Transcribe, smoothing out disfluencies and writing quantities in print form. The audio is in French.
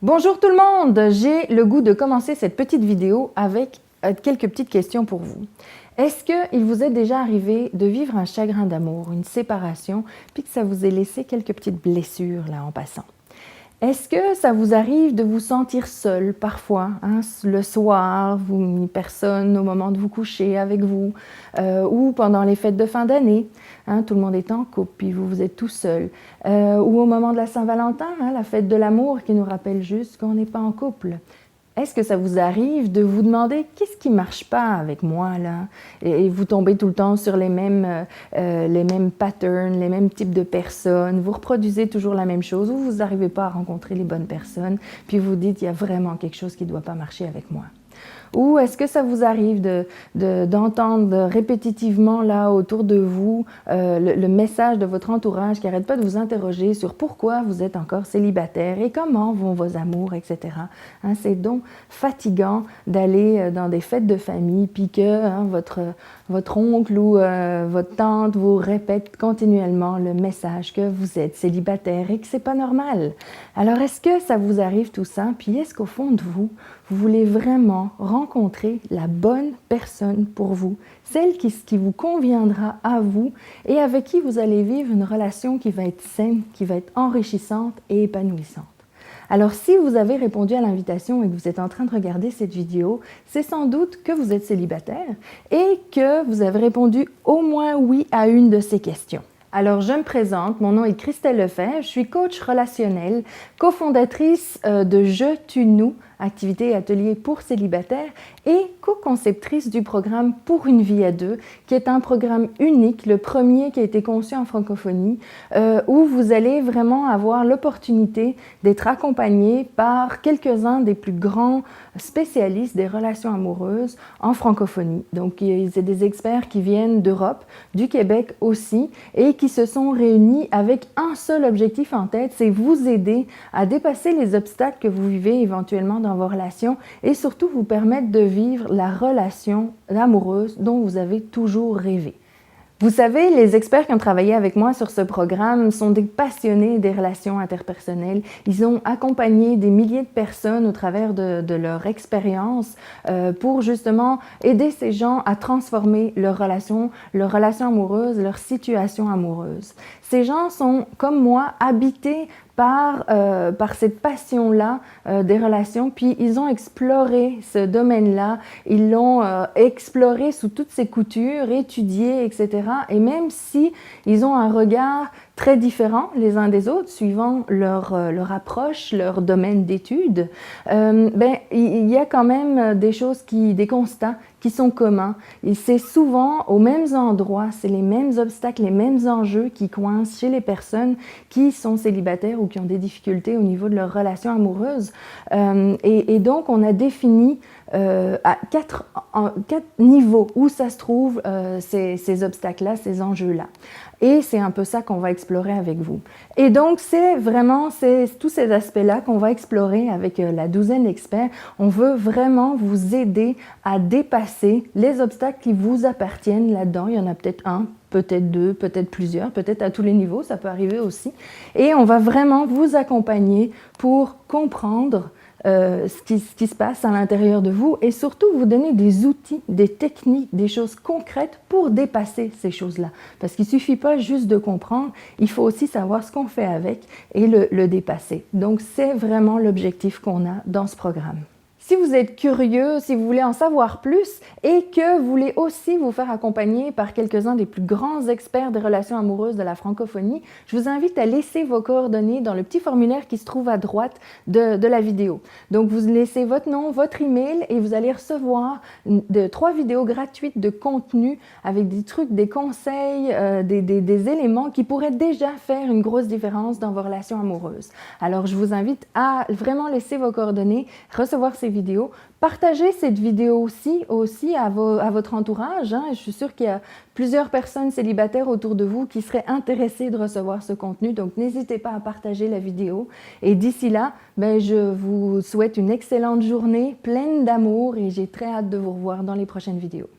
Bonjour tout le monde! J'ai le goût de commencer cette petite vidéo avec quelques petites questions pour vous. Est-ce qu'il vous est déjà arrivé de vivre un chagrin d'amour, une séparation, puis que ça vous ait laissé quelques petites blessures là en passant? Est-ce que ça vous arrive de vous sentir seul parfois, hein, le soir, vous, personne au moment de vous coucher avec vous, ou pendant les fêtes de fin d'année, hein, tout le monde est en couple, puis vous êtes tout seul, ou au moment de la Saint-Valentin, hein, la fête de l'amour qui nous rappelle juste qu'on n'est pas en couple. Est-ce que ça vous arrive de vous demander qu'est-ce qui ne marche pas avec moi là? Et vous tombez tout le temps sur les mêmes patterns, les mêmes types de personnes, vous reproduisez toujours la même chose ou vous n'arrivez pas à rencontrer les bonnes personnes, puis vous dites il y a vraiment quelque chose qui ne doit pas marcher avec moi. Ou est-ce que ça vous arrive d'entendre répétitivement là autour de vous le message de votre entourage qui n'arrête pas de vous interroger sur pourquoi vous êtes encore célibataire et comment vont vos amours, etc. Hein, c'est donc fatigant d'aller dans des fêtes de famille puis que votre oncle ou votre tante vous répète continuellement le message que vous êtes célibataire et que c'est pas normal. Alors est-ce que ça vous arrive tout ça? Puis est-ce qu'au fond de vous, vous voulez vraiment rencontrer la bonne personne pour vous, celle qui vous conviendra à vous et avec qui vous allez vivre une relation qui va être saine, qui va être enrichissante et épanouissante? Alors, si vous avez répondu à l'invitation et que vous êtes en train de regarder cette vidéo, c'est sans doute que vous êtes célibataire et que vous avez répondu au moins oui à une de ces questions. Alors, je me présente, mon nom est Christelle Lefebvre, je suis coach relationnel, cofondatrice de Je, Tu, Nous, activité et atelier pour célibataires et co-conceptrice du programme Pour une vie à deux, qui est un programme unique, le premier qui a été conçu en francophonie, où vous allez vraiment avoir l'opportunité d'être accompagné par quelques-uns des plus grands spécialistes des relations amoureuses en francophonie. Donc, c'est des experts qui viennent d'Europe, du Québec aussi, et qui se sont réunis avec un seul objectif en tête, c'est vous aider à dépasser les obstacles que vous vivez éventuellement dans vos relations et surtout vous permettre de vivre la relation amoureuse dont vous avez toujours rêvé. Vous savez, les experts qui ont travaillé avec moi sur ce programme sont des passionnés des relations interpersonnelles. Ils ont accompagné des milliers de personnes au travers de leur expérience pour justement aider ces gens à transformer leur relation amoureuse, leur situation amoureuse. Ces gens sont, comme moi, habités par cette passion-là des relations, puis ils ont exploré ce domaine-là, ils l'ont exploré sous toutes ses coutures, étudié, etc. Et même si ils ont un regard très différent les uns des autres, suivant leur approche, leur domaine d'études, il y a quand même des constats qui sont communs. Et c'est souvent aux mêmes endroits, c'est les mêmes obstacles, les mêmes enjeux qui coincent chez les personnes qui sont célibataires ou qui ont des difficultés au niveau de leur relation amoureuse. Et donc, on a défini à quatre niveaux où ça se trouve, ces obstacles-là, ces enjeux-là. Et c'est un peu ça qu'on va explorer avec vous. Et donc, c'est tous ces aspects-là qu'on va explorer avec la douzaine d'experts. On veut vraiment vous aider à dépasser les obstacles qui vous appartiennent là-dedans. Il y en a peut-être un, peut-être deux, peut-être plusieurs, peut-être à tous les niveaux, ça peut arriver aussi. Et on va vraiment vous accompagner pour comprendre ce qui se passe à l'intérieur de vous et surtout vous donner des outils, des techniques, des choses concrètes pour dépasser ces choses-là. Parce qu'il ne suffit pas juste de comprendre, il faut aussi savoir ce qu'on fait avec et le dépasser. Donc, c'est vraiment l'objectif qu'on a dans ce programme. Si vous êtes curieux, si vous voulez en savoir plus et que vous voulez aussi vous faire accompagner par quelques-uns des plus grands experts des relations amoureuses de la francophonie, je vous invite à laisser vos coordonnées dans le petit formulaire qui se trouve à droite de la vidéo. Donc, vous laissez votre nom, votre email et vous allez recevoir 3 vidéos gratuites de contenu avec des trucs, des conseils, des éléments qui pourraient déjà faire une grosse différence dans vos relations amoureuses. Alors, je vous invite à vraiment laisser vos coordonnées, recevoir ces vidéos, partagez cette vidéo aussi à votre entourage. Hein. Je suis sûre qu'il y a plusieurs personnes célibataires autour de vous qui seraient intéressées de recevoir ce contenu, donc n'hésitez pas à partager la vidéo. Et d'ici là, je vous souhaite une excellente journée, pleine d'amour et j'ai très hâte de vous revoir dans les prochaines vidéos.